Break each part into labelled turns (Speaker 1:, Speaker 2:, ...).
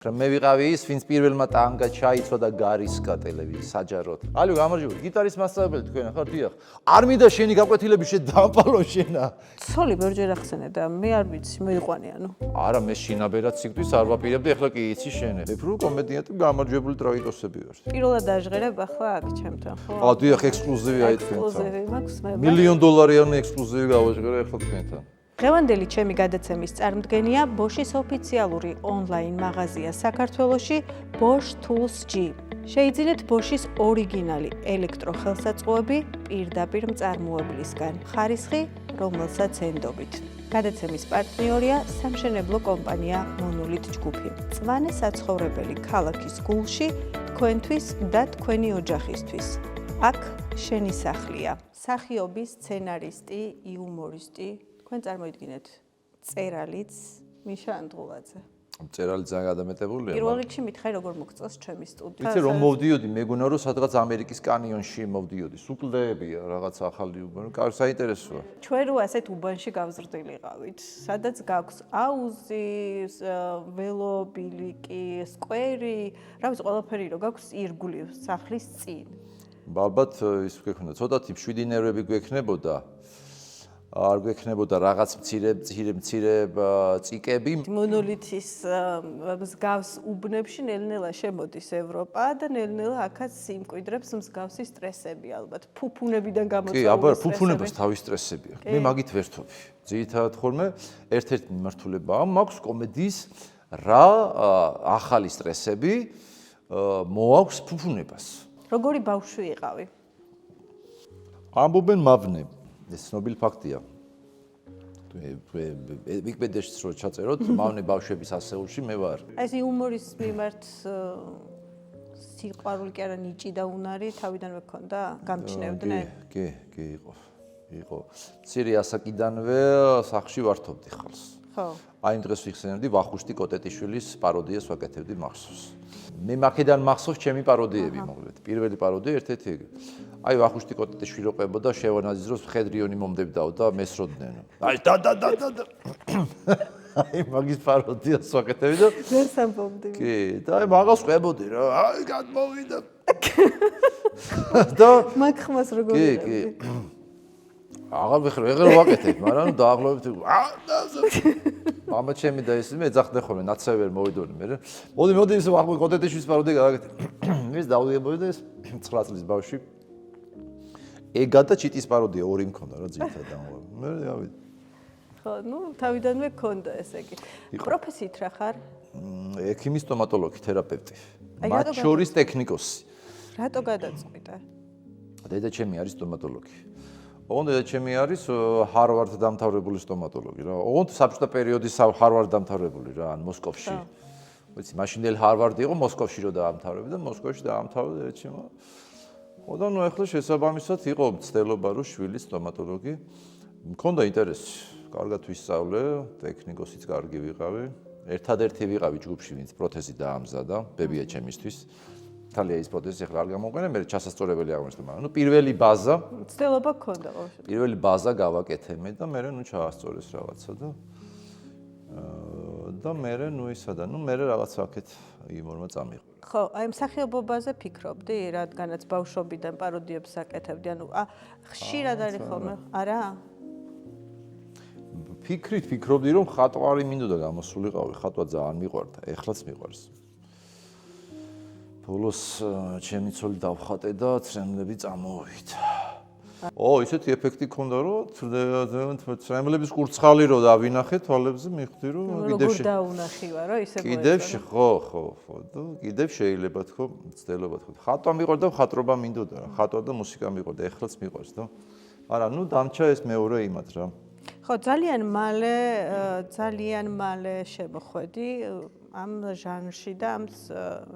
Speaker 1: მე ვიყავი ის, ვინც პირველმა ტანგა ჩაიცვა და გარისკა ტელევიზიის საჯაროდ. ალო, გამარჯობა, გიტარის მასწავლებელი თქვენ ხარ, დიახ. არ მინდა შენი გაკვეთილები შედამპალო შენა.
Speaker 2: ცოლი ბევრჯერ ახსენე და მე არ ვიცი, მოიყვანე ანუ.
Speaker 1: არა, მე შინაბერად სიკვდილს არ ვაპირებდი, ახლა კი იცი შენე. ვფრო კომედიანტი გამარჯვებული ტროიტოსები ვარ.
Speaker 2: პირველად დაჟღერებ ახლა აქ ჩემთან, ხო?
Speaker 1: დიახ, ექსკლუზივი აი თქვენთან.
Speaker 2: ექსკლუზივი მაქვს მე.
Speaker 1: $1,000,000-იანი ექსკლუზივი გავაჟღერე ახლა თქვენთან.
Speaker 2: დღევანდელი ჩემი გადაცემის წარმოდგენია Bosch-ის ოფიციალური ონლაინ მაღაზია საქართველოში Bosch Tools G. შეიძინეთ Bosch-ის ორიგინალი ელექტროხელსაწყოები პირდაპირ მწარმოებლისგან. ხარისხი, რომელსაც ენდობით. გადაცემის პარტნიორია სამშენებლო კომპანია Monolith ჯგუფი. მწვანე საცხოვრებელი ქალაქის გულში თქვენთვის და თქვენი ოჯახისთვის. აქ შენი სახლია. მსახიობის, სცენარისტი, იუმორისტი თქვენ წარმოიდგინეთ წერალიც მიშა ანდღულაძე.
Speaker 1: წერალი ძალიან გადამეტებულია.
Speaker 2: პირველ რიგში მითხარი როგორ მოგწონს ჩემი სტუდია.
Speaker 1: იცი რომ მოვდიოდი, მეგონა რომ სადღაც ამერიკის კანიონში მოვდიოდი. სუკლდებია რაღაც ახალი უბანი, კარ საინტერესოა.
Speaker 2: ჩვენ რო ასეთ უბანში გავზრდილიყავით, სადაც გაქვს აუზი, ველობილიკი, სკვერი, რა ვიცი, ყველაფერი რო გაქვს ირგვლივ სახლის წინ.
Speaker 1: ალბათ ის გვექნება, ცოტათი მშვიდი ნერვები გვექნებოდა. არ გვექნებოდა რაღაც მცირე წიკები.
Speaker 2: მონოლითის მსგავს უბნებში ნელ-ნელა შემოდის ევროპა და ნელ-ნელა აქაც სიმკვიდრებს მსგავსი სტრესები ალბათ. ფუფუნებიდან გამოწვეული
Speaker 1: კი, აბა, ფუფუნებას თავის სტრესები აქვს. მე მაგით ვერთობი. ძირითადად ხოლმე ერთ-ერთი მიმართულებაა, მაქვს კომედიის რა ახალი სტრესები მოაქვს ფუფუნებას.
Speaker 2: როგორი ბავშვი იყავი?
Speaker 1: ამბობენ მავნე. ეს ცნობილი ფაქტია. ვიკიპედიაში რო ჩაწეროთ, მავნე ბავშვების ასეულში მე ვარ.
Speaker 2: ეს იუმორის მიმართ სიყვარული კი არა ნიჭი და უნარი თავიდანვე გქონდა? გამჩნევდნენ?
Speaker 1: კი, იყო. მცირე ასაკიდანვე სახლში ვართობდი ხალს.
Speaker 2: ხო.
Speaker 1: აი იმ დღეს ვიხსენებდი ვახუშტი კოტეტიშვილის პაროდიას ვაკეთებდი მახსოვს. მე მაქედან მახსოვს ჩემი პაროდიები მოკლედ. პირველი პაროდია ერთ-ერთი ეგ. აი ვახუშტი კოტეტიშვილი ყვებოდა შევანაძის დროს მხედრიონი მომდებდაო და მესროდნენ. აი და. აი მაგის პაროდიას ვაკეთებდი და
Speaker 2: ვერ სამბობდი.
Speaker 1: კი, და აი მაგას ყვებოდი რა. აი გადმოვიდა. და
Speaker 2: მაგ ხმას როგორ
Speaker 1: კი. აღარ ვაკეთებ, მაგრამ დაახლოებით მამა ჩემი და ეს მე ეძახდნენ ხოლმე ნაცავი ვერ მოვიდოდი მე. მოდი ის კოტეტიშვილის პაროდია გავაკეთე. ის დავდიებოდი და ეს 9 წლის ბავშვი ეგა და ჩიტის პაროდია ორი მქონდა რა ძირითადად. მე გავიდე.
Speaker 2: ხო, თავიდანვე გქონდა ესე იგი. პროფესიით რა ხარ?
Speaker 1: ექიმი, სტომატოლოგი, თერაპევტი. მათ შორის ტექნიკოსი.
Speaker 2: რატო გადაწყვიტე?
Speaker 1: დედაჩემი არის სტომატოლოგი. ოღონდ დედაჩემი არის ჰარვარდ დამთავრებული სტომატოლოგი რა. ოღონდ საბჭოთა პერიოდის ჰარვარდ დამთავრებული რა, ან მოსკოვში. ვიცი, მაშინდელი ჰარვარდი იყო მოსკოვში რო დაამთავრებდა, მოსკოვში დაამთავრა დედაჩემმა. და ნუ ახლა შესაბამისად იყო მცდელობა რომ შვილი სტომატოლოგი. მქონდა ინტერესი, კარგად ვისწავლე, ტექნიკოსიც კარგი ვიყავი. ერთადერთი ვიყავი ჯგუფში, ვინც პროთეზი დაამზადა, ბებია ჩემისთვის. თალია ის პროთეზი ახლა არ გამოვყენე, მე ჩასასწორებელი აღმოჩნდა, მაგრამ ნუ პირველი ბაზა,
Speaker 2: მცდელობა გქონდა ყოველ შემთხვევაში.
Speaker 1: პირველი ბაზა გავაკეთე მე და მე ნუ ჩაასწორეს რაღაცა და მე ნუ ისა და ნუ მე რაღაც აქეთ იმორმა წამიღო.
Speaker 2: ხო, აი მსახიობობაზე ფიქრობდი, რადგანაც ბავშვობიდან პაროდიებს აკეთებდი, ანუ ხშირად არის ხოლმე, არა?
Speaker 1: ფიქრობდი რომ ხატვარი მინდოდა გამოსულიყავი, ხატვა ძალიან მიყვარდა, ეხლაც მიყვარს. ბოლოს ჩემი ცოლი დავხატე და ცრემლები წამოვიდა. ისეთი ეფექტი ქონდა რომ ცრემლების კურცხალი რო დავინახე თვალებზე მივხვდი რომ
Speaker 2: როგორ დაუნახივა რა ისე
Speaker 1: კიდევში ხო და კიდევ შეიძლება თქო მცდელობა თქო. ხატვა მიყვარდა, ხატრობა მინდოდა რა. ხატვა და მუსიკა მიყვარდა, ეხლაც მიყვარს და მაგრამ ნუ დამჩა ეს მეორე იმად რა.
Speaker 2: ხო, ძალიან მალე შემოხვედი ამ ჟანრში და ამ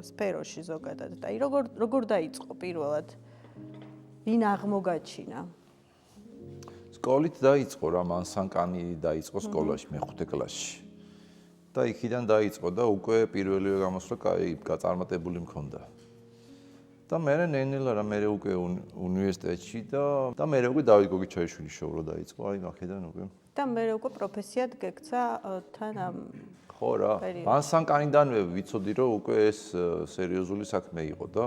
Speaker 2: სფეროში ზოგადად. და აი როგორ დაიწყო პირველად? ვინ აღმოგაჩინა?
Speaker 1: სკოლით დაიწყო რა, მანსანკანი დაიწყო სკოლაში, მე-5 კლასში. და იქიდან დაიწყო და უკვე პირველივე გამოსვლა კაი გაწარმოებული მქონდა. და მე ნენელა რა მე უკვე უნივერსიტეტში და მე უკვე დავით გოგიჩაიშვილის შოუ რო დაიწყო, აი აქედან უკვე
Speaker 2: და მე უკვე პროფესიად გექცა თან ამ
Speaker 1: ხო რა. მანსანკანიდანვე ვიცოდი რომ უკვე ეს სერიოზული საქმე იყო და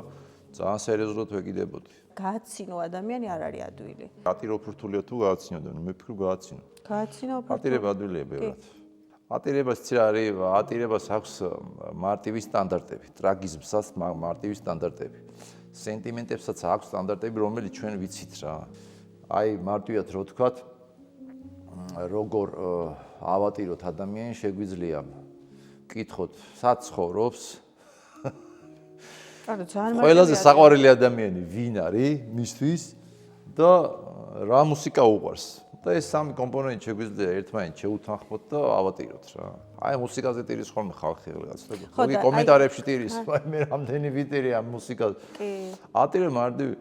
Speaker 1: ძალიან სერიოზულად ვეკიდებოდი.
Speaker 2: გააცინო ადამიანი არ არის ადვილი.
Speaker 1: პატირო ფურთულია თუ გააცინოდა, მე ვფიქრობ გააცინო.
Speaker 2: გააცინო
Speaker 1: პატირება ადვილია ბევრად. პატირებას ცი არის, პატირებას აქვს მარტივი სტანდარტები, ტრაგიზმსაც მარტივი სტანდარტები. სენტიმენტებსაც აქვს სტანდარტები, რომელიც ჩვენ ვიცით რა. აი მარტივად რო ვთქვათ, როგორ ავატიროთ ადამიანი, შეგვიძლია ვკითხოთ, სად ცხოვრობს. ყველაზე საყვარელი ადამიანი ვინ არის მისთვის და რა მუსიკა უყვარს. და ეს სამი კომპონენტი შეგვიძლია ერთმანეთს შეუთანხმოთ და ავატიროთ რა. აი მუსიკაზე ტირის ხოლმე ხალხი რაღაცა. ზოგი კომენტარებში ტირის, აი მე რამდენი ვიტირი ამ მუსიკას. კი. ატირე მარტივი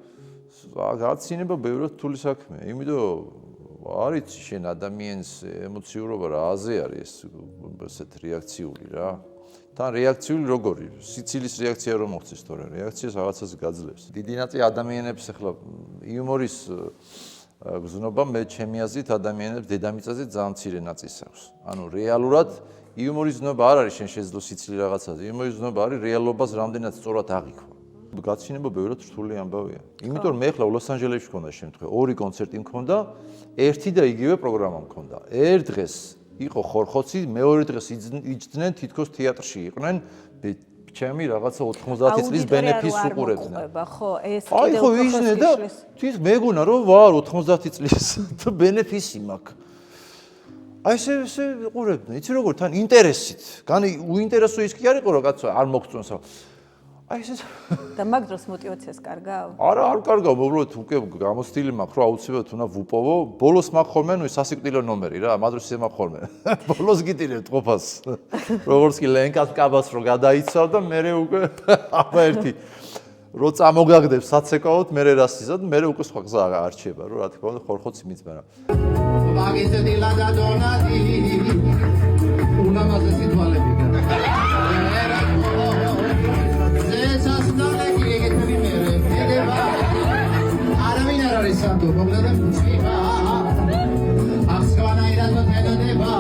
Speaker 1: გაცინება ბევრად რთული საქმეა, იმიტომ არის შენ ადამიანის ემოციურობა რა აზე არის ესეთ რეაქციული რა. თან რეაქციული როგორი? სიცილის რეაქცია რომ მოხდეს თორე რეაქციას რაღაცას გაძლევს. დიდი ნაწილი ადამიანებს ახლა იუმორის გზნობა მე ჩემი აზრით ადამიანებს დედამიწაზე ძალიან მცირე ნაწილს აქვს. ანუ რეალურად იუმორის გზნობა არ არის შენ შეძლო სიცილი რაღაცაზე. იუმორის გზნობა არის რეალობას რამდენად სწორად აღიქვა. გაცინება ბევრად რთული ამბავია. იმიტომ რომ მე ახლა ლოს-ანჯელესში მქონდა შემთხვევა, ორი კონცერტი მქონდა, ერთი და იგივე პროგრამა მქონდა. ერთ დღეს იყო ხორხოცი, მეორე დღეს იჯდნენ თითქოს თეატრში იყვნენ ჩემი რაღაცა 90 წლის ბენეფისს უყურებდნენ.
Speaker 2: ხო, ეს
Speaker 1: აი ხო ისინი და თვით მეგონა რომ ვარ 90 წლის და ბენეფისი მაქვს. აი ესე უყურებდნენ. იცი როგორ თან ინტერესით. განი უინტერესო ის კი არ იყო რა კაცო არ მოგწონს. აი ეს
Speaker 2: და მაგ დროს мотиваციას კარგავ?
Speaker 1: არა, არ კარგავ, უბრალოდ უკვე გამოცდილი მაქვს, რომ აუცილებლად უნდა ვუპოვო. ბოლოს მაქვს ხოლმე, ნუ სასიკვდილო ნომერი რა, ამ დროს ისე მაქვს ხოლმე. ბოლოს გიტირებთ ყოფას. როგორც კი ლენკას კაბას რო გადაიცავ და მე უკვე აბა ერთი რო წამოგაგდებს საცეკავოდ, მე რასიზად, მე უკვე სხვა გზა არჩება, რომ რა თქმა უნდა ხორხოცი მიწმა რა. მაგისე დილა და დონადი უნამაზე სიტუალები Santo, pogleda muzica, asconaira totedeba,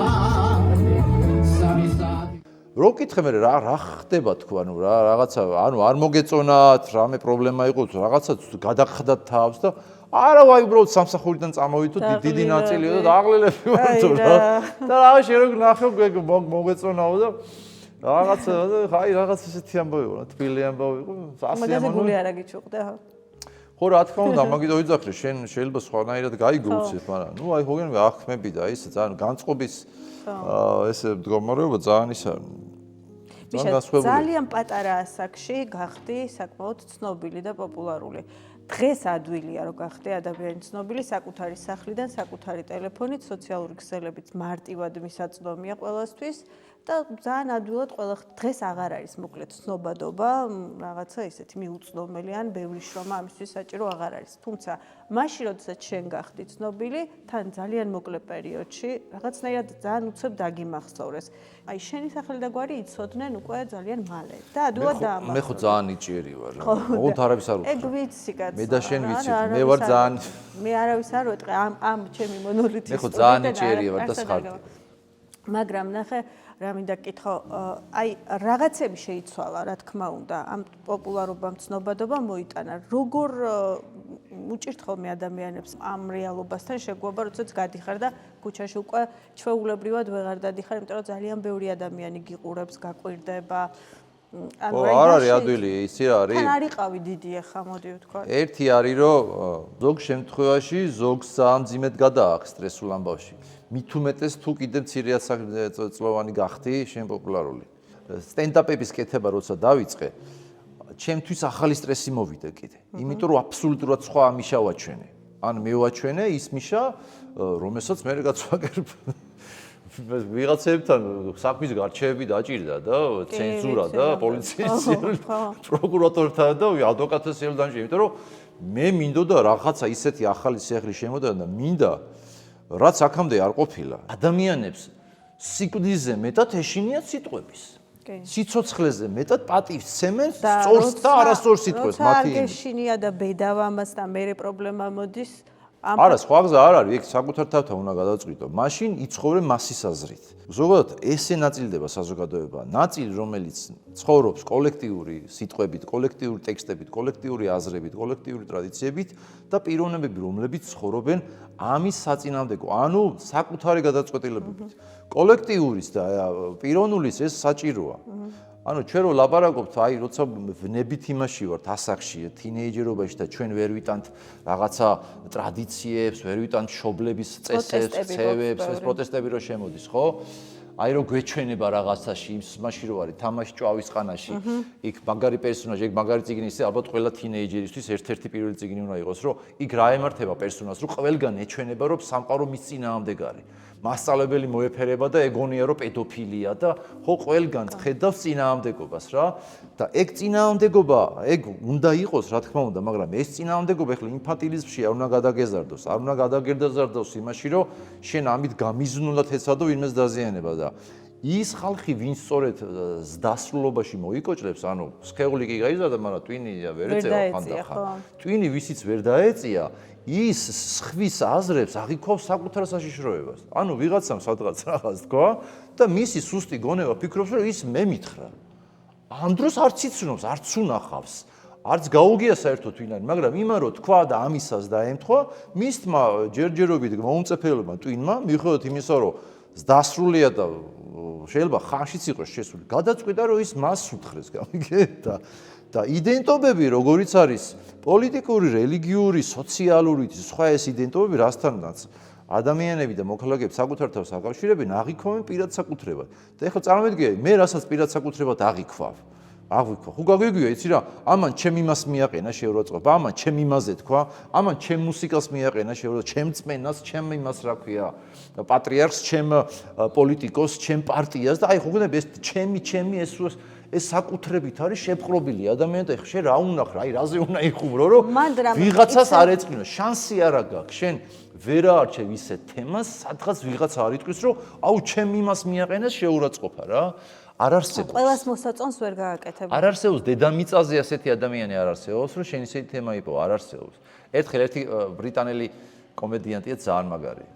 Speaker 1: samistati. რო კითხე მე რა ხდება თქვა, ანუ რა რაღაცა, ანუ არ მოგეწონათ, რამე პრობლემა იყო, რაღაცა გადაგხდათ თავს და არა ვაი უბრალოდ სამსახურიდან წამოვიდო დიდი ნაწილიო და აღლელები ვარდო რა. და რა შე რო ნახე მოგეწონაო და რაღაცა აი რაღაც ესეთი ამბავი იყო, თბილი ამბავი იყო,
Speaker 2: ასე ამბავი. მაგაზე გული არა გიჩუყდა.
Speaker 1: ხო რა თქმა უნდა, მაგითო ვიძახე, შენ შეიძლება სხვანაირად გაიგულცეთ, მაგრამ ნუ აი ხოგენები აღქმები და ის ძალიან განწყობის ესე მდგომარეობა ძალიან ისა
Speaker 2: ძალიან პატარა ასაკში გახდი საკმაოდ ცნობილი და პოპულარული. დღეს ადვილია რომ გახდე ადამიანი ცნობილი საკუთარი სახლიდან, საკუთარი ტელეფონით, სოციალური ქსელებით მარტივად მისაწვდომია ყველასთვის და ძალიან ადვილად ყველა დღეს აღარ არის მოკლედ ცნობადობა, რაღაცა ისეთი მიუწვდომელი ან ბევრი შრომა ამისთვის საჭირო აღარ არის. თუმცა მაშინ როდესაც შენ გახდი ცნობილი, თან ძალიან მოკლე პერიოდში რაღაცნაირად ძალიან უცებ დაგიმახსოვრეს. აი შენი სახელი და გვარი იცოდნენ უკვე ძალიან მალე და ადვილად დაამახსოვრეს.
Speaker 1: მე ხო ძალიან ნიჭიერი ვარ. ოღონდ არავის არ
Speaker 2: ეგ ვიცი კაცო.
Speaker 1: მე და შენ ვიცით, მე ვარ ძალიან
Speaker 2: მე არავის არ ვეტყვი ამ ჩემი მონოლითის.
Speaker 1: მე ხო ძალიან ნიჭიერი ვარ და სხარდი.
Speaker 2: მაგრამ ნახე რა მინდა გკითხო, აი რაღაცები შეიცვალა, რა თქმა უნდა, ამ პოპულარობამ, ცნობადობამ მოიტანა. როგორ უჭირთ ხოლმე ადამიანებს ამ რეალობასთან შეგვობა, როდესაც გადიხარ და ქუჩაში უკვე ჩვეულებრივად ვეღარ დადიხარ, იმიტომ რომ ძალიან ბევრი ადამიანი გიყურებს, გაყვირდება.
Speaker 1: ანუ არ არის ადვილი, ისი არის.
Speaker 2: თან არიყავი დიდი ახლა, მოდი ვთქვა.
Speaker 1: ერთი არის, რომ ზოგ შემთხვევაში ზოგს ძალიან ძიმედ გადააქვს სტრესულ ამბავში. მით უმეტეს თუ კიდე მცირე წლოვანი გახდი, შენ პოპულარული. სტენდაპების კეთება როცა დავიწყე, ჩემთვის ახალი სტრესი მოვიდა კიდე. იმიტომ რომ აბსოლუტურად სხვა მიშა ვაჩვენე. ან მე ვაჩვენე ის მიშა, რომელსაც მე გაცვაკერებ. ვიღაცებთან საქმის გარჩევები დაჭირდა და ცენზურა და პოლიციის პროკურატორთან და ადვოკატის ელდანში, იმიტომ რომ მე მინდოდა რაღაცა ისეთი ახალი სიახლე შემოდოდა და მინდა რაც აქამდე არ ყოფილა. ადამიანებს სიკვდილზე მეტად ეშინიათ სიტყვების. სიცოცხლეზე მეტად პატივს ცემენ სწორს და არასწორ სიტყვებს
Speaker 2: მათი. როცა არ გეშინია და ბედავ ამას და მერე პრობლემა მოდის,
Speaker 1: არა, სხვა გზა არ არის, ეგ საკუთარ თავთან უნდა გადაწყვიტო. მაშინ იცხოვრე მასის აზრით. ზოგადად ესე ნაწილდება საზოგადოება, ნაწილი რომელიც ცხოვრობს კოლექტიური სიტყვებით, კოლექტიური ტექსტებით, კოლექტიური აზრებით, კოლექტიური ტრადიციებით და პიროვნებები, რომლებიც ცხოვრობენ ამის საწინააღმდეგო, ანუ საკუთარი გადაწყვეტილებებით. კოლექტიურის და პიროვნულის ეს საჭიროა. ანუ ჩვენ რო ლაპარაკობთ, აი, როცა ვნებით იმაში ვართ ასაკში, თინეიჯერობაში და ჩვენ ვერ ვიტანთ რაღაცა ტრადიციებს, ვერ ვიტანთ მშობლების წესებს, ცევებს, ეს პროტესტები რო შემოდის, ხო? აი რო გვეჩვენება რაღაცაში, იმაში რო არის თამაში ჭვავის ყანაში, იქ მაგარი პერსონაჟი, ეგ მაგარი წიგნი ისე ალბათ ყველა თინეიჯერისთვის ერთ-ერთი პირველი წიგნი უნდა იყოს, რომ იქ რა ემართება პერსონაჟს, რომ ყველგან ეჩვენება, რომ სამყარო მის წინააღმდეგ არის. მასწავლებელი მოეფერება და ეგონია რომ პედოფილია და ხო ყველგან ხედავს წინააღმდეგობას რა და ეგ წინააღმდეგობა ეგ უნდა იყოს რა თქმა უნდა მაგრამ ეს წინააღმდეგობა ახლა ინფანტილიზმში არ უნდა გადაგეზარდოს არ უნდა გადაგერდაზარდოს იმაში რომ შენ ამით გამიზნულად ეცადო ვინმეს დაზიანება და ის ხალხი ვინც სწორედ დასრულობაში მოიკოჭლებს ანუ სხეული კი გაიზარდა მაგრამ ტვინი ვერ ეწევა ხანდახან ტვინი ვისიც ვერ დაეწია ის ხვის აზრებს აღიქვავს საკუთარ საშიშროებას. ანუ ვიღაცამ სადღაც რაღაც თქვა და მისი სუსტი გონება ფიქრობს, რომ ის მე მითხრა. ამ დროს არც იცნობს, არც უნახავს, არც გაუგია საერთოდ ვინ არის, მაგრამ იმან რო თქვა და ამისას დაემთხვა, მისმა ჯერჯერობით მოუნწეფელებმა ტვინმა, მიუხედავად იმისა, რომ დასრულია და შეიძლება ხანშიც იყოს შესული, გადაწყვიტა, რომ ის მას უთხრეს, გამიგეთ და იდენტობები, როგორიც არის პოლიტიკური, რელიგიური, სოციალური, სხვა ეს იდენტობები რასთანაც ადამიანები და მოქალაქეები საკუთარ თავს აკავშირებენ, აღიქვამენ პირად საკუთრებად. და ეხლა წარმოვიდგინე, მე რასაც პირად საკუთრებად აღიქვავ. ხო გაგვიგია, იცი რა, ამან ჩემ იმას მიაყენა შეურაცხყოფა, ამან ჩემ იმაზე თქვა, ამან ჩემ მუსიკას მიაყენა შეურაცხყოფა, ჩემ წმენას, ჩემ იმას რა ქვია, პატრიარქს, ჩემ პოლიტიკოს, ჩემ პარტიას და აი ხო გქონდა ეს ჩემი ეს საკუთრებით არის შეპყრობილი ადამიანთა ხე შენ რა უნახრა, აი რაზე უნდა იხუბრო, რომ ვიღაცას არ ეწყინო, შანსი არა გაქვს, შენ ვერ აარჩევ ისეთ თემას, სადღაც ვიღაცა არ იტყვის, რომ აუ ჩემ იმას მიაყენეს შეურაცხყოფა რა. არ არსებობს.
Speaker 2: ყველას მოსაწონს ვერ გააკეთებ.
Speaker 1: არ არსებობს დედამიწაზე ასეთი ადამიანი არ არსებობს, რომ შენ ისეთი თემა იპოვო, არ არსებობს. ერთხელ ერთი ბრიტანელი კომედიანტია ძალიან მაგარი.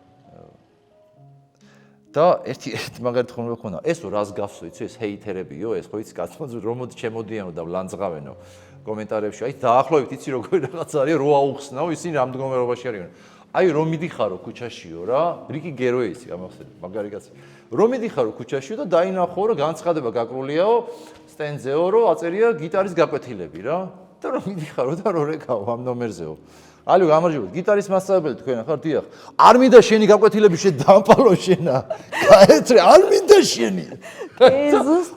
Speaker 1: და ერთი მაგარი თქმა უნდა, ეს რას გასვო, იცი, ეს ჰეითერებიო, ეს ხო იცი, კაცმა რომოდი ჩემოდიანო და ვლანძღავენო კომენტარებში. აი დაახლოებით იცი როგორი რაღაც არის, რო აუხსნაო, ისინი რამ მდგომარეობაში არიან. აი რომ მიდიხარო ქუჩაშიო რა, რიკი გეროეისი გამახსენე, მაგარი კაცი. რომ მიდიხარო ქუჩაშიო და დაინახო რომ განცხადება გაკრულიაო სტენდზეო, რომ აწერია გიტარის გაკვეთილები რა. და რომ მიდიხარო და რო რეკაო ამ ნომერზეო. ალო გამარჯობა, გიტარის მასწავლებელი თქვენ ხარ, დიახ. არ მინდა შენი გაკვეთილები შენ დამპალო შენა. გაეცრე, არ მინდა შენი.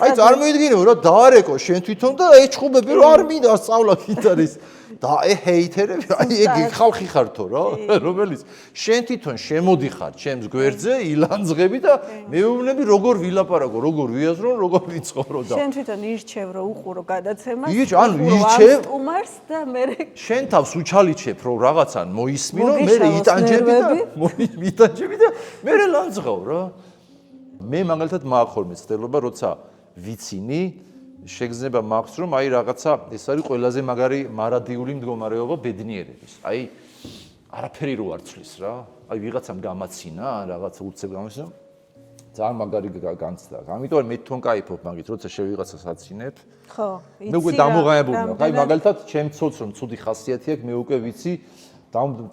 Speaker 1: აი წარმოიდგინე რა დაარეკო შენ თვითონ და ეჩხუბები რომ არ მინდა სწავლა გიტარის. და ჰეითერები, აი ეგ ხალხი ხართო რა, რომელიც შენ თვითონ შემოდიხარ ჩემს გვერდზე, ილანძღები და მეუბნები როგორ ვილაპარაკო, როგორ ვიაზრო, როგორ ვიცხოვრო და
Speaker 2: შენ თვითონ ირჩევ რომ უყურო გადაცემას.
Speaker 1: ანუ ირჩევ
Speaker 2: სტუმარს და მე
Speaker 1: შენ თავს უჩალიჩებ რომ რაღაცან მოისმინო, მე იტანჯები და მე ლანძღავ რა. მე მაგალითად მაქვს ხოლმე ცდელობა, როცა ვიცინი შეგრძნება მაქვს რომ აი რაღაცა ეს არის ყველაზე მაგარი მარადიული მდგომარეობა ბედნიერების. აი არაფერი რო არ ცვლის რა. აი ვიღაცამ გამაცინა, რაღაცა უცებ გამაცინა. ძალიან მაგარი განცდა. ამიტომ მე თვითონ кайფობ მაგით, როცა შევიღაცას აცინებ.
Speaker 2: ხო, იცი.
Speaker 1: მე უკვე დამოღაებული ვარ. აი მაგალითად ჩემ ცოცხს რომ ცუდი ხასიათი აქვს, მე უკვე ვიცი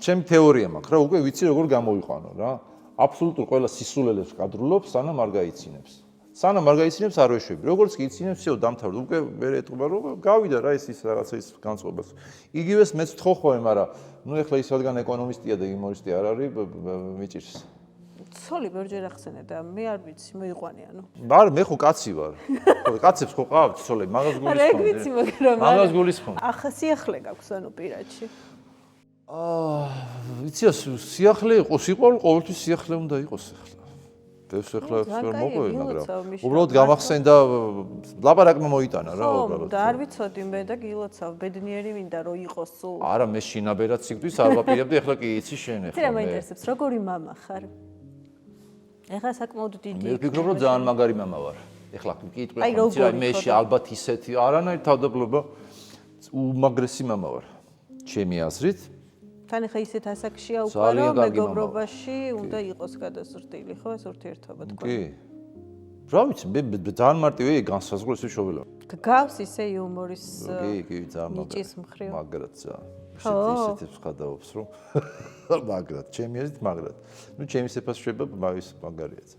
Speaker 1: ჩემ თეორია მაქვს რა, უკვე ვიცი როგორ გამოვიყვანო რა. აბსოლუტურ ყველა სისულელებს კადრულობს, სანამ არ გაიცინებს. სანამ არ გაიცინებს არ ვეშვები. როგორც კი იცინებს, всё დამთავრდა. უკვე ვერ ეტყობა რომ გავიდა რა ის რაღაცა ის განწყობას. იგივეს მეც ვთხოვ ხოლმე, მაგრამ ნუ ეხლა ის რადგან ეკონომისტია და იუმორისტი არ არის, მიჭირს.
Speaker 2: ცოლი ბევრჯერ ახსენე და მე არ ვიცი, მოიყვანე ანუ.
Speaker 1: არა, მე ხო კაცი ვარ. კაცებს ხო ყავთ ცოლები, მაგას გულისხმობ.
Speaker 2: არა, ეგ ვიცი, მაგრამ
Speaker 1: მაგას გულისხმობ.
Speaker 2: ახლა სიახლე გაქვს ანუ პირადში.
Speaker 1: ვიცი, სიახლე იყოს, ყოველთვის სიახლე უნდა იყოს ახლა. ეს ახლა ვერ მოყვე, მაგრამ უბრალოდ გამახსენდა ლაპარაკმა მოიტანა რა უბრალოდ.
Speaker 2: და არ ვიცოდი მე და გილოცავ, ბედნიერი მინდა რომ იყოს სულ.
Speaker 1: არა, მე შინაბერად სიკვდილს არ ვაპირებდი, ახლა კი იცი შენ ახლა.
Speaker 2: რა მაინტერესებს, როგორი მამა ხარ? ეხლა საკმაოდ დიდი.
Speaker 1: მე ვფიქრობ, რომ ძალიან მაგარი მამა ვარ. ეხლა კითხვა ხომ იცი, მე ალბათ ისეთი არანაირ თავდაბლობა უმაგრესი მამა ვარ. ჩემი აზრით
Speaker 2: თან ახლა ისეთ ასაკშია უკვე
Speaker 1: ძალიან
Speaker 2: რომ
Speaker 1: კარგი
Speaker 2: მეგობრობაში უნდა იყოს გადაზრდილი, ხო, ეს ურთიერთობა თქვა.
Speaker 1: კი. რა ვიცი, მე ძალიან მარტივია განსაზღვროს შოველა.
Speaker 2: გავს ისე იუმორის
Speaker 1: კი, ძალიან
Speaker 2: ნიჭის მხრივ.
Speaker 1: მაგრად ისეთი ხადაობს, რომ მაგრად, ჩემი აზრით მაგრად. ნუ ჩემი სეფას შვება მაგის მაგარიაც.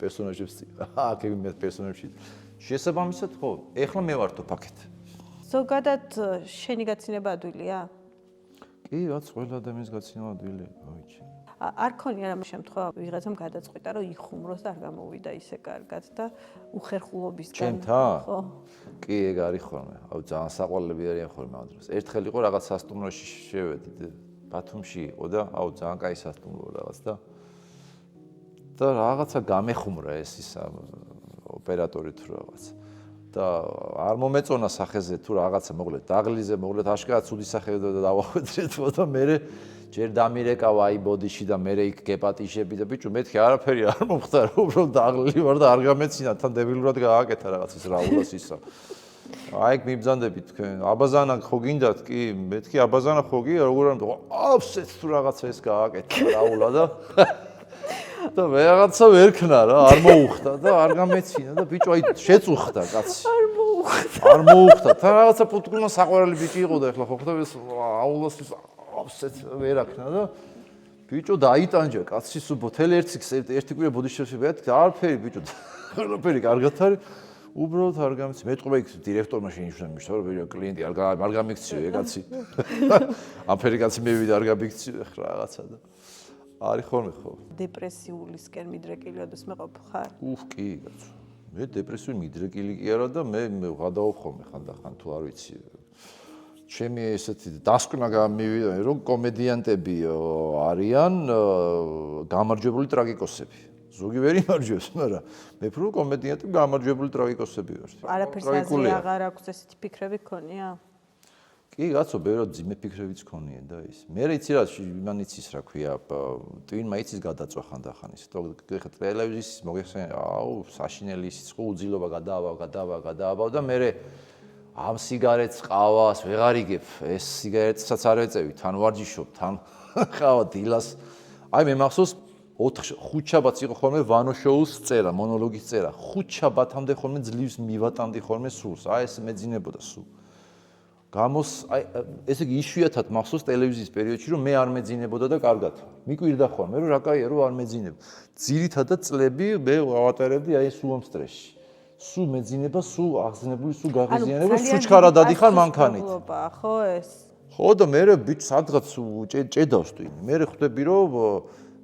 Speaker 1: პერსონაჟებს აქ მე პერსონაჟებში შესაბამისად ხო, ეხლა მე ვარ თოფაკეთ.
Speaker 2: ზოგადად შენი გაცინება ადვილია?
Speaker 1: კი, რაც ყველა ადამიანის გაცინება ადვილია, გავიჩი.
Speaker 2: არ ქონია რამე შემთხვევა ვიღაცამ გადაწყვიტა რომ იხუმროს და არ გამოვიდა ისე კარგად და უხერხულობისგან
Speaker 1: ჩემთან?
Speaker 2: ხო.
Speaker 1: კი, ეგ არის ხოლმე. აუ ძალიან საყვარლები არიან ხოლმე ამ დროს. ერთხელ იყო რაღაც სასტუმროში შევედი ბათუმში იყო და აუ ძალიან კაი სასტუმრო რაღაც და რაღაცა გამეხუმრა ეს ისა ოპერატორი თუ რაღაც. და არ მომეწონა სახეზე თუ რაღაცა მოკლედ დაღლიზე მოკლედ აშკარად ცუდი სახეზე დავახვედრეთ და მე ჯერ დამირეკავა აი ბოდიში და მე იქ გეპატიშები და ბიჭო მეთქი არაფერი არ მომხდარა უბრალოდ დაღლილი ვარ და არ გამეცინა თან დებილურად გააკეთა რაღაც ის რაულას ისა აი იქ მიბძანდებით თქვენ აბაზანა ხო გინდათ კი მეთქი აბაზანა ხო კი როგორ არ აფსეთ თუ რაღაცა ეს გააკეთა რაულა და მე რაღაცა ვერ ქნა რა არ მოუხდა და არ გამეცინა და ბიჭო აი შეწუხდა კაცი არ მოუხდა თან რაღაცა პუტკუნა საყვარელი ბიჭი იყო და ეხლა ხო ხვდები ეს აულას ის აფსეთ ვერ აქნა და ბიჭო დაიტანჯა კაცი სულ ბოთელი ერთი კვირა ბოდიშებში ვეათ არაფერი ბიჭო არაფერი კარგად არის უბრალოდ არ გამეცი მეტყობა იქ დირექტორმა შენიშნა მიშა რომ ბიჭო კლიენტი არ გამიქციო ეგ კაცი ამფერი კაცი მივიდა არ გამიქციო ეხლა რაღაცა და არის ხოლმე ხო
Speaker 2: დეპრესიულისკენ მიდრეკილიოდოს მეყოფ ხარ
Speaker 1: კი კაცო მე დეპრესიული მიდრეკილი კი არა და მე ვღადაობ ხოლმე ხანდახან თუ არ ვიცი ჩემი ესეთი დასკვნა გამივიდა რომ კომედიანტები არიან გამარჯვებული ტრაგიკოსები ზოგი ვერ იმარჯვებს მაგრამ მე ვფიქრობ რომ კომედიანტები გამარჯვებული ტრაგიკოსები ვარ
Speaker 2: არაფერს აზრი აღარ აქვს ესეთი ფიქრები გქონია
Speaker 1: კი გაცო ბევრად ძიმე ფიქრებიც ქონია და ის მე იცი რა იმან იცის რა ქვია ტვინმა იცის გადაწვა ხანდახან ის ხა ტელევიზიის მოგეხსენა აუ საშინელი ის ხო უძილობა გადაავა და მე ამ სიგარეტს ყავას ვეღარ იგებ ეს სიგარეტსაც არ ეწევი თან ვარჯიშობ თან ყავა დილას აი მე მახსოვს 5 შაბათს იყო ხოლმე ვანო შოუს წერა მონოლოგის წერა 5 შაბათამდე ხოლმე ძლივს მივატანდი ხოლმე სულს აი ეს მეძინებოდა სულ გამოს აი ესე იგი იშვიათად მახსოვს ტელევიზიის პერიოდში რომ მე არ მეძინებოდა და კარგად მიკვირდა ხოლმე რომ რა კაია რომ არ მეძინებ ძირითადად წლები მე ავატარებდი აი სულ ამ სტრესში სულ მეძინება სულ აღზნებული სულ გაღიზიანება სულ ჩქარა დადიხარ მანქანით
Speaker 2: ხო ეს
Speaker 1: ხო და მე ბიჭ სადღაც ჭედავს ტვინი მე ხვდები რომ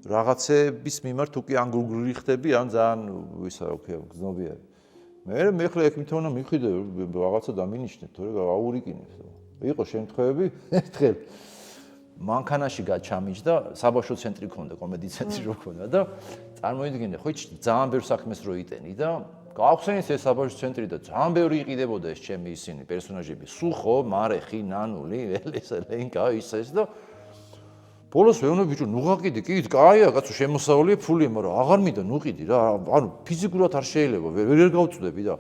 Speaker 1: რაღაცების მიმართ უკვე ან გუგლი ხდები ან ძალიან ისა რა ქვია გზნობიარი მე ხლა ეგ მithona მივხვიდე რაღაცა დამინიშნე თორე აურიკინე იყო შემთხვევები ერთხელ მანქანაში გაჩამიჯდა საბავშვო ცენტრი ქონდა კომედი ცენტრი რო ქონდა და წარმოიდგინე ხო ძალიან ბევრ საქმეს რო იტენი და გავხსენის ეს საბავშვო ცენტრი და ძალიან ბევრი იყიდებოდა ეს ჩემი ისინი პერსონაჟები სუხო მარეხი ნანული ელესა ლენკა ის და ბოლოს ვეუბნე ბიჭო ნუ გაყიდი კი კაია კაცო შემოსავლია ფულია მაგრამ აღარ მინდა ნუ ყიდი რა ანუ ფიზიკურად არ შეიძლება ვერ გავწვდები და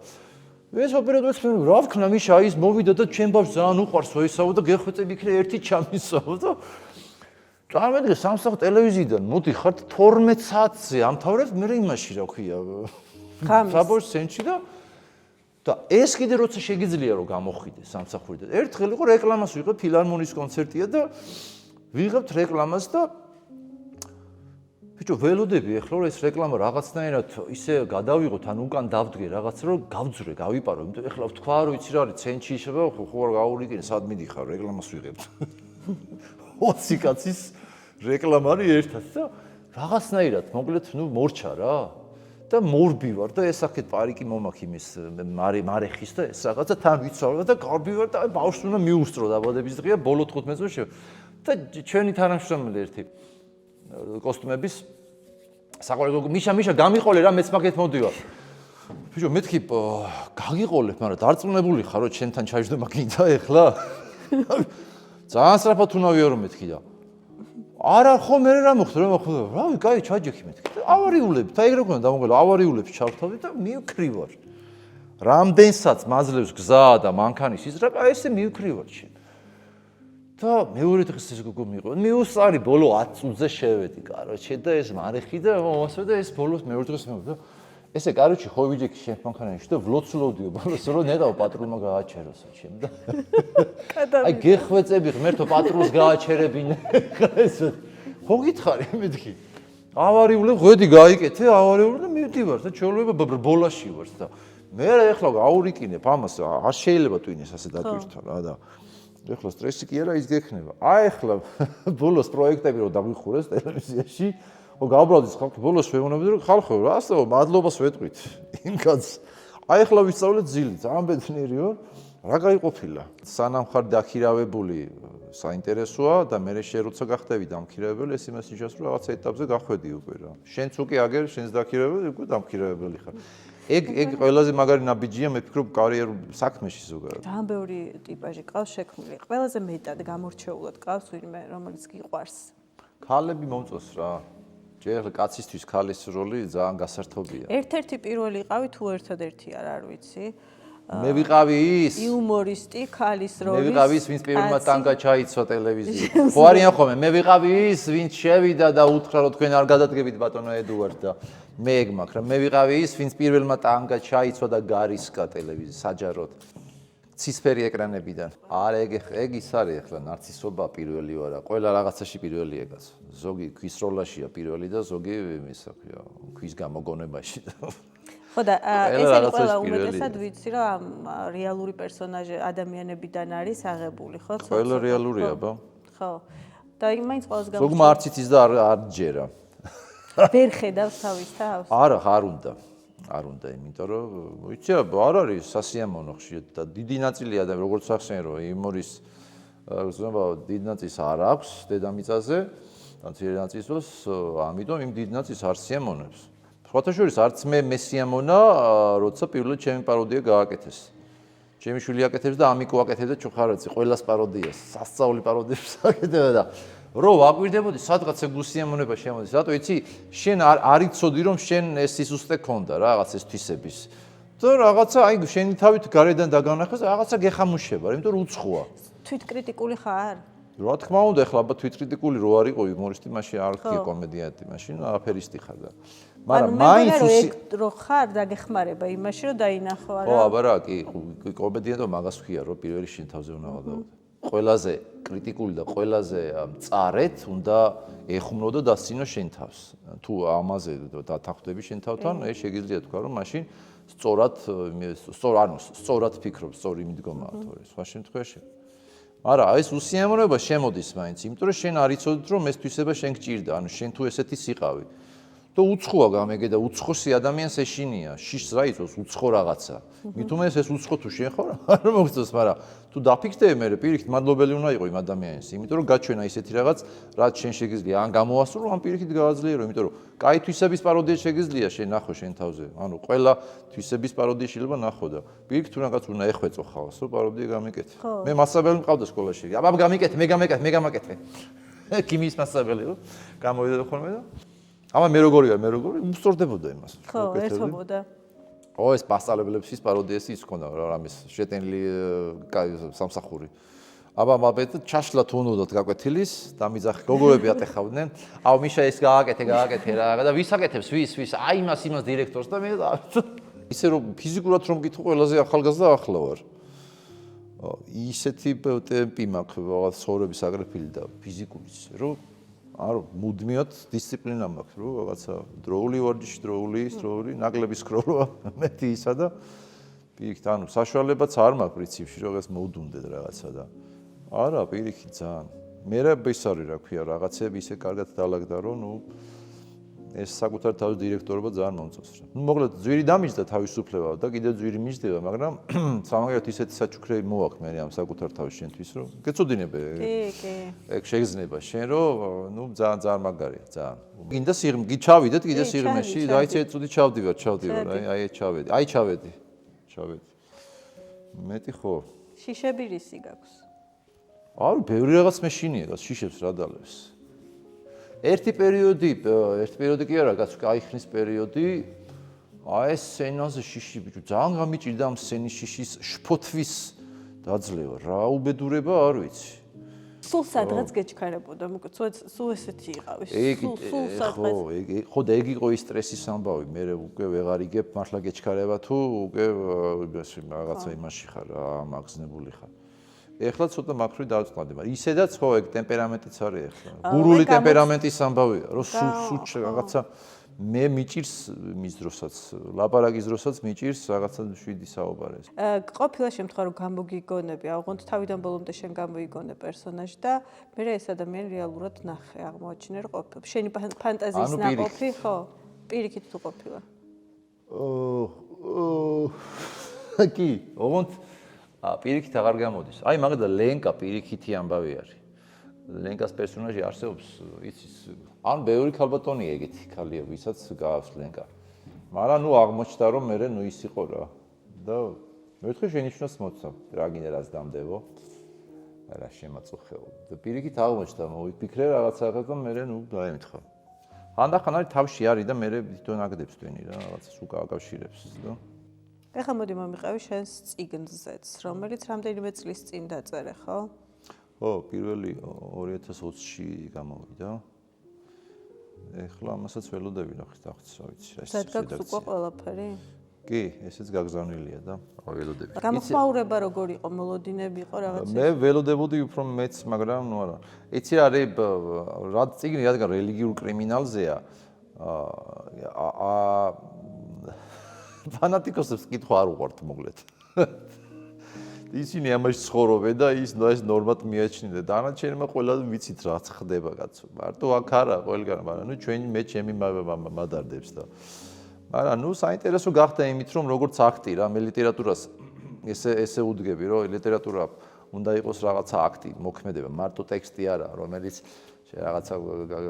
Speaker 1: ეს ოპერატორს მე რა ვქნა მიშა ის მოვიდა და ჩემ ბავშვს ძალიან უყვარს ვეისაო და გეხვეწები იქნა ერთი ჩამისაო და წარმოიდგინე სამსახ ტელევიზიიდან მოდი ხართ 12 საათზე ამთავრებ მე იმაში რა ქვია საბავშვო ცენტრში და ეს კიდე როცა შეგიძლია რომ გამოხვიდე სამსახურიდან ერთხელ იყო რეკლამას ვიღებ ფილარმონიის კონცერტია და ვიღებთ რეკლამას და ბიჭო ველოდები ახლა რომ ეს რეკლამა რაღაცნაირად ისე გადავიღოთ ან უკან დავდგე რაღაც რომ გავძვრე გავიპარო იმიტომ ახლა ვთქვა რომ იცი რა არის ცენტრში ისება ხო არ გაურიკინე სად მიდიხარ რეკლამას ვიღებთ 20 კაცის რეკლამა არის ერთად და რაღაცნაირად მოკლედ ნუ მორჩა რა და მორბი ვარ და ეს აქეთ პარიკი მომაქ იმის მარეხის და ეს რაღაცა თან ვიცავ და გარბი ვარ და ბავშვს უნდა მიუსწრო დაბადების დღეა ბოლო 15 წელს და ჩვენი თანამშრომელი ერთი კოსტუმების საყოველთაო მიშა გამიყოლე რა მეც მაგეთ მოდივარ ბიჭო მეთქი გაგიყოლებ მაგრამ დარწმუნებული ხარ რომ ჩვენთან ჩაჯდომა გინდა ეხლა ძალიან სწრაფად უნდა ვიარო მეთქი და არა ხო მე რა მოხდა რავი კაი ჩაჯექი მეთქი ავარიულები და ეგ რა ქონდა დამოუკიდე ავარიულებს ჩავთავდი და მივკრივარ რამდენსაც მაძლევს გზა და მანქანის ის რა ესე მივკრივარ შენ და მეორე დღეს ეს გოგო მიიღო. მე უსარი ბოლო 10 წუთზე შევედი, კაროჩე და ეს მარიხი და მომასვე და ეს ბოლოს მეორე დღეს მივიდა. ესე კაროჩე ხო ვიჯექი შენ მანქანაში და ვლოცულობდიო ბოლოს რომ ნეტავ პატრულმა გააჩეროსო ჩემ და აი გეხვეწები ღმერთო პატრულს გააჩერებინე ეს ხო გითხარი მეთქი ავარიული ღვედი გაიკეთე ავარიული და მივდივარ და ჩეულება ბოლაში ვარ და მე ეხლა გაურიკინებ ამას არ შეიძლება twin-ის ასე დატვირთო რა და ეხლა სტრესი კი არა ის გექნება აი ეხლა ბოლოს პროექტები რომ დაგვიხურეს ტელევიზიაში ო გავბრალდით ხალხი ბოლოს ვეუბნები რომ ხალხო რა ასეო მადლობას ვეტყვით იმ კაცს აი ეხლა ვისწავლეთ ძილი ძალიან ბედნიერიო რა გაიყოფილა სანამ ხარ დაქირავებული საინტერესოა და მე შე როცა გახდები დამქირავებელი ეს იმას ნიშნავს რომ რაღაც ეტაპზე გახვედი უკვე რა შენც უკვე აგერ შენს დაქირავებელი უკვე დამქირავებელი ხარ ეგ ყველაზე მაგარი ნაბიჯია მე ფიქრობ კარიერულ საქმეში ზოგადად
Speaker 2: ძალიან ბევრი ტიპაჟი ყავს შექმნილი ყველაზე მეტად გამორჩეულად ყავს ვინმე რომელიც გიყვარს
Speaker 1: ქალები მომწონს რა ჯერ კაცისთვის ქალის როლი ძალიან გასართობია
Speaker 2: ერთ-ერთი პირველი ყავი თუ ერთადერთი არ ვიცი
Speaker 1: მე ვიყავი ის
Speaker 2: იუმორისტი ქალის როლის
Speaker 1: მე ვიყავი ის ვინც პირველმა ტანგა ჩაიცვა ტელევიზიაში ხო არიან ხოლმე მე ვიყავი ის ვინც შევიდა და უთხრა რომ თქვენ არ გადადგებით ბატონო ედუარდ და მე ეგ მაგრამ მე ვიყავი ის ვინც პირველმა ტანგა ჩაიცვა და გარისკა ტელევიზიაში საჯაროდ ცისფერი ეკრანებიდან არა ეგ ის არის ახლა ნარცისობა პირველი ვარა ყველა რაღაცაში პირველი ეგაც ზოგი ქვის როლაშია პირველი და ზოგი ისა ქვია ქვის გამოგონებაში
Speaker 2: ხო და ეს ყველა უმეტესად ვიცი რომ რეალური პერსონაჟი ადამიანებიდან არის აღებული ხო
Speaker 1: ყველა რეალურია ბა
Speaker 2: ხო და მაინც ყველას გამო
Speaker 1: ზოგმა არც იცის და არ ჯერა
Speaker 2: ვერ ხედავს თავის თავს
Speaker 1: არა არ უნდა იმიტომ რომ ვიცი არ არის სასიამოვნო ხშირად და დიდი ნაწილი ადამიანი როგორც ახსენე რომ იმორის ზოგადად დიდი ნაწილს არ აქვს დედამიწაზე და ძლიერი ნაწილს ამიტომ იმ დიდი ნაწილს არ სიამოვნებს სხვათა შორის არც მე მესიამონა როცა პირველად ჩემი პაროდია გააკეთეს ჩემი შვილი აკეთებს და ამიკო აკეთებს და ჩუხარაცი ყველას პაროდიას სასწაული პაროდიებს აკეთებდა და რო ვაკვირდებოდი სადღაც ეგ უსიამოვნება შემოდის რატო იცი შენ არ იცოდი რომ შენ ეს სისუსტე ქონდა რაღაც ეს თვისების და რაღაცა აი შენი თავით გარედან დაგანახეს რაღაცა გეხამუშება იმიტომ რომ უცხოა
Speaker 2: თვითკრიტიკული ხარ
Speaker 1: რა თქმა უნდა ეხლა აბა თვითკრიტიკული რო არ იყო იუმორისტი მაშინ არ ხდია კომედიანტი მაშინ აფერისტი ხარ და
Speaker 2: მაგრამ მაინც რო ხარ დაგეხმარება იმაში რომ დაინახო არა
Speaker 1: ო აბა რა კი კომედიანტო მაგას ვქია რომ პირველი შენ თავზე უნდა გადავიდე ყველაზე კრიტიკული და ყველაზე მწარეთ უნდა ეხუმრო და დასცინო შენ თავს. თუ ამაზე დათანხმდები შენ თავთან, ეს შეგიძლია თქვა რომ მაშინ სწორად ფიქრობ, სწორი მიდგომაა თორე სხვა შემთხვევაში. არა, ეს უსიამოვნება შემოდის მაინც, იმიტომ რომ შენ არ იცოდით რომ ეს თვისება შენ გჭირდა, ანუ შენ თუ ესეთი სიყავი. და უცხოა გამეგე და უცხოსი ადამიანს ეშინია, შიშს რა იწოს უცხო რაღაცა. მით უმეტეს ეს უცხო თუ შენ ხარ, არ მოგწონს, მაგრამ თუ დაფიქრდები მე პირიქით მადლობელი უნდა იყო იმ ადამიანის, იმიტომ რომ გაჩვენა ისეთი რაღაც, რაც შენ შეგიძლია ან გამოასრულო, ან პირიქით გააძლიერო, იმიტომ რომ კაი თვისების პაროდია შეგიძლია შენ ნახო შენ თავზე. ანუ ყველა თვისების პაროდია შეიძლება ნახო და პირიქით თუ რაღაც უნდა ეხვეწო ხალხს, რომ პაროდია გამიკეთე. მე მასწავლებელი მყავდა სკოლაში. აბა გამიკეთე, მე გამაკეთე. ქიმიის მასწავლებელი ვარ. გამოვიდა ხოლმე და ამა მე როგორი უსწორდებოდა იმას.
Speaker 2: ხო, ერთობოდა.
Speaker 1: ო ეს მასწავლებლების პაროდიას ის ქონდა რამის შეტენილი სამსახური. აბა მაბეთ ჩაშლა თუნდათ გაკვეთილის და მიზახ გოგოები ატეხავდნენ. აუ მიშა ეს გააკეთე რა და ვის აკეთებს ვის აი იმას დირექტორს და მე ისე რომ ფიზიკურად რომ გითხო ყველაზე ახალგაზრდა ახლა ვარ. ისეთი ტემპი მაქვს რაღაც ცხოვრების აგრეთვე და ფიზიკულის რომ არ მუდმივად დისციპლინა მაქვს რომ რაღაცა დროული ვარჯიში დროული ნაკლების სკროლვა მეტი ისა და პირიქით ანუ საშუალებაც არ მაქვს პრინციპში რომ ეს მოვდუნდეთ რაღაცა და არა პირიქით ძალიან მე ის არის რა ქვია რაღაცები ისე კარგად დაალაგდა რომ ნუ ეს საკუთარ თავის დირექტორობა ძალიან მომწონს რა ნუ მოკლედ ძვირი დამიჯდა თავისუფლება და კიდევ ძვირი მიჯდება მაგრამ სამაგერად ისეთი საჩუქრები მოაქვს მე ამ საკუთარ თავის შენთვის რომ გეწოდინებე
Speaker 2: კი
Speaker 1: ეგ შეგრძნება შენ რომ ნუ ძალიან მაგარია ძალიან გინდა ჩავიდეთ კიდე სიღრმეში აი წუთი ჩავდივარ აი ჩავედი მეტი ხო
Speaker 2: შიშები რისი გაქვს
Speaker 1: არა ბევრი რაღაც მეშინია გას შიშებს რა დალევს ერთი პერიოდი კი არა გას გაიხსნის პერიოდი აი ეს სცენაზე შიში ბიჭო ძალიან გამიჭირდა ამ სცენის შიშის შფოთვის დაძლევა რა უბედურება არ ვიცი
Speaker 2: სულ სადღაც გეჩქარებოდა, სულ ესეთი იყავის. სულ
Speaker 1: სადღაც. ხო, და ეგ იყო ის სტრესის ამბავი, მე უკვე ვეღარ იგებ მართლა გეჩქარება თუ უკვე რაღაცა იმაში ხარ, მაგზნებული ხარ. ეხლა ცოტა მაქროვი დავწყდი, მაგრამ ისედაც ხო ეგ ტემპერამენტიც არის ეხლა. გურული ტემპერამენტის ამბავია, რომ სულ რაღაცა მე მიჭირს მის დროსაც, ლაპარაკის დროსაც მიჭირს რაღაცა შვიდი საუბარეს.
Speaker 2: ყოფილა შემთხვევა რომ გამოგიგონები, აუღონდ თავიდან ბოლომდე შენ გამოიგონე პერსონაჟი და მე ეს ადამიანი რეალურად ნახე, აღმოაჩინე რომ ყოფილი. შენი ფანტაზიის ნაყოფი, ხო? პირიქით თუ ყოფილა.
Speaker 1: კი, ოღონდ პირიქით აღარ გამოდის. აი მაგალითად ლენკა პირიქითი ამბავი არის. ლენკას პერსონაჟი არსებობს, იცის, ან ბევრი ქალბატონია ეგეთი ქალია, ვისაც გააქვს ლენკა. მაგრამ ნუ აღმოჩნდა რომ მე ნუ ის იყო რა. და მერთხე შენიშნოს მოცა, რა გინდა რაც დამდებო. რა შემაწუხეო. და პირიქით აღმოჩნდა, მოვიფიქრე რაღაცა და მე ნუ დაემთხა. ხანდახან არის თავში არის და მე თვითონ აგდებს ტვენი რა, რაღაცას უკავშირებს და
Speaker 2: ეხლა მოდი მომიყევი შენს წიგნზეც, რომელიც რამდენიმე წლის წინ დაწერე, ხო?
Speaker 1: ხო, პირველი 2020-ში გამოვიდა. ეხლა ამასაც ველოდები რა ხits, რა ვიცი, რა ის.
Speaker 2: სადგაქვს უკვე ყველაფერი?
Speaker 1: კი, ესეც გაგზავნილია და ველოდები.
Speaker 2: გამოხმაურება როგორ იყო, მოლოდინები იყო რაღაცა?
Speaker 1: მე ველოდებოდი უფრო მეც, მაგრამ ნუ არა. იცი რა არის, რა წიგნი, რადგან რელიგიურ კრიმინალზეა. ფანატიკოსებს კითხვა არ უყვართ მოკლედ. ისინი ამაში ცხოვრობენ და ის ნორმად მიაჩნდნენ. დანარჩენმა ყველა ვიცით რაც ხდება კაცო. მარტო აქ არა ყველგან, მაგრამ ნუ ჩვენი მე ჩემი მადარდებს და. მაგრამ ნუ საინტერესო გახდა იმით რომ როგორც აქტი რა, მე ლიტერატურას ესე უდგები რომ ლიტერატურა უნდა იყოს რაღაცა აქტი, მოქმედება, მარტო ტექსტი არა, რომელიც რაღაცა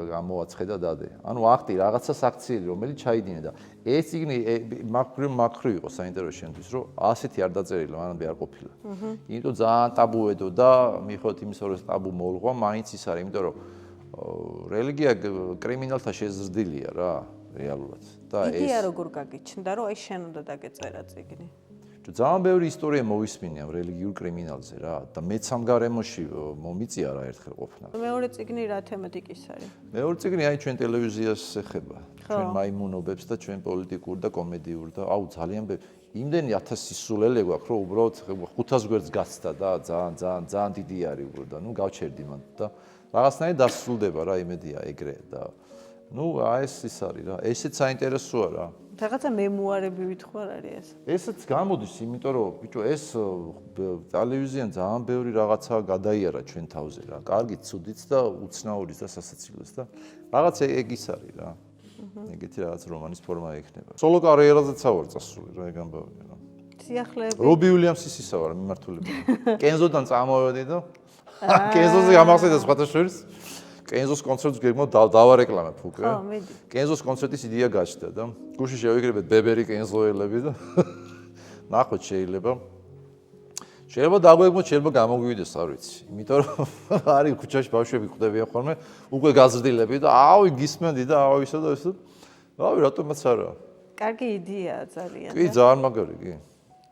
Speaker 1: გამოაცხე და დადე. ანუ აქტი რაღაცას აქციელი, რომელიც ჩაიდინე და ეს ციგნი მაქრი იყო საინტერესო შენთვის, რომ ასეთი არ დაწერილა, მანამდე არ ყოფილა. იმიტომ ძალიან ტაბუედო და მიხედვით იმისა, რომ ტაბუ მოულღვა, მაინც ის არის, იმიტომ რომ რელიგია კრიმინალთა შეზრდილია რა, რეალურად. და ეს
Speaker 2: იდეა როგორ გაგიჩნდა, რომ აი შენ უნდა დაგეწერა ციგნი?
Speaker 1: ძალიან ბევრი ისტორია მოვისმინე ამ რელიგიურ კრიმინალზე რა და მეც ამ გარემოში მომიწია რა ერთხელ ყოფნა.
Speaker 2: მეორე ციგნი რა თემატიკის არის?
Speaker 1: მეორე ციგნი აი ჩვენ ტელევიზიას ეხება. ჩვენ მაიმუნობებს და ჩვენ პოლიტიკურ და კომედიურ და აუ ძალიან იმდენი 1000 სისულელე გვაქვს რომ უბრალოდ 500 გვერდს გაცდა და ძალიან დიდი არის უბრალოდ და ნუ გავჩერდი მან და რაღაცნაირად დასრულდება რა იმედია ეგრე და ნუ აი ეს არის რა ესეც საინტერესოა რა
Speaker 2: რაღაცა მემუარები ვითხოვარ არის ეს
Speaker 1: ესეც გამოდის იმიტომ რომ ბიჭო ეს ტელევიზიიდან ძალიან ბევრი რაღაცა გადაიარა ჩვენ თავზე რა კარგი ცუდიც და უცნაურიც და სასაცილოც და რაღაც ეგ ის არის რა ეგეთი რაღაც რომანის ფორმა ექნება სოლო კარიერაზეც ავარ წასული რა ეგ ამბავია რა
Speaker 2: სიახლეები
Speaker 1: რობი უილიამსის ისა ვარ მიმართულებული კენზოდან წამოვედი და კენზოზე გამახსენდა სხვათა შორის კენზოს კონცერტს გეგმავ დავარეკლამებ უკვე.
Speaker 2: ხო, მიდი.
Speaker 1: კენზოს კონცერტის იდეა გაჩნდა და გუშინ შევიკრიბეთ ბებერი კენზოელები და ნახოთ შეიძლება. შეიძლება დაგვეგმოთ, შეიძლება გამოგვივიდეს, არ ვიცი. იმიტომ რომ არის ქუჩაში ბავშვები ხვდებიან ხოლმე, უკვე გაზრდილები და ავი გისმენდი და ავი ისე და ისე. ავი რატომაც არა.
Speaker 2: კარგი იდეაა ძალიან.
Speaker 1: კი, ძალიან მაგარი, კი.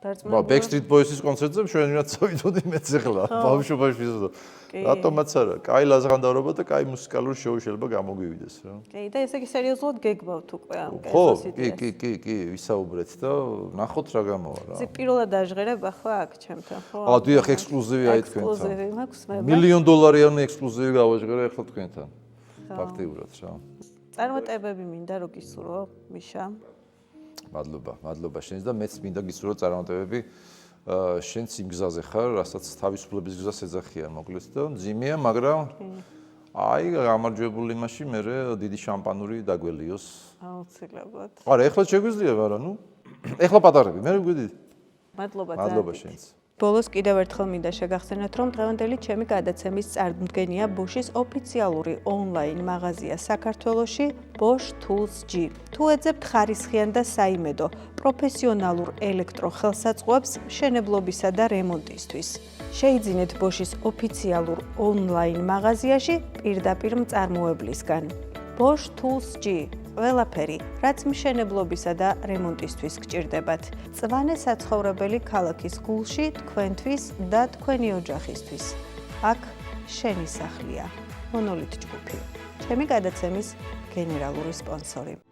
Speaker 2: დარწმუნებული.
Speaker 1: Backstreet Boys-ის კონცერტზე ჩვენაც წავიდოდი მეც ახლა ბავშვობაში და რატომაც არა, კაი ლაზღანდავრობა და კაი მუსიკალური შოუ შეიძლება გამოგვივიდეს რა.
Speaker 2: კი, და ესე იგი სერიოზულად გეგმავთ უკვე ამ
Speaker 1: კენზოს იდეას. კი, ვისაუბრეთ და ნახოთ რა გამოვა რა.
Speaker 2: ზე პირველად დაჟღერებ ახლა აქ ჩემთან, ხო?
Speaker 1: დიახ, ექსკლუზივი აი თქვენთან.
Speaker 2: ექსკლუზივი მაქვს მე.
Speaker 1: $1,000,000-იანი ექსკლუზივი გავაჟღერე ახლა თქვენთან. ფაქტიურად რა.
Speaker 2: წარმატებები მინდა რომ გისურვო, მიშა.
Speaker 1: მადლობა შენს და მეც მინდა გისურვო წარმატებები შენც იმ გზაზე ხარ, რასაც თავისუფლების გზას ეძახიან მოკლედ და ძიმეა, მაგრამ აი გამარჯვებული იმაში მე დიდი შამპანური დაგველიოს.
Speaker 2: აუცილებლად.
Speaker 1: არა, ეხლა შეგვიძლია, მაგრამ ნუ ეხლა პატარები, მე გვიდი.
Speaker 2: მადლობა
Speaker 1: შენს.
Speaker 2: ბოლოს კიდევ ერთხელ მინდა შეგახსენოთ, რომ დღევანდელი ჩემი გადაცემის წარმოდგენია Bosch-ის ოფიციალური ონლაინ მაღაზია საქართველოში Bosch Tools G. თუ ეძებთ ხარისხიან და საიმედო პროფესიონალურ ელექტროხელსაწყოებს მშენებლობისა და რემონტისთვის. შეიძინეთ Bosch-ის ოფიციალურ ონლაინ მაღაზიაში პირდაპირ მწარმოებლისგან. Bosch Tools G. ყველაფერი, რაც მშენებლობისა და რემონტისთვის გჭირდებათ. წვანე საცხოვრებელი ქალაქის გულში თქვენთვის და თქვენი ოჯახისთვის. აქ შენი სახლია. მონოლით ჯგუფი. ჩემი გადაცემის გენერალური სპონსორი.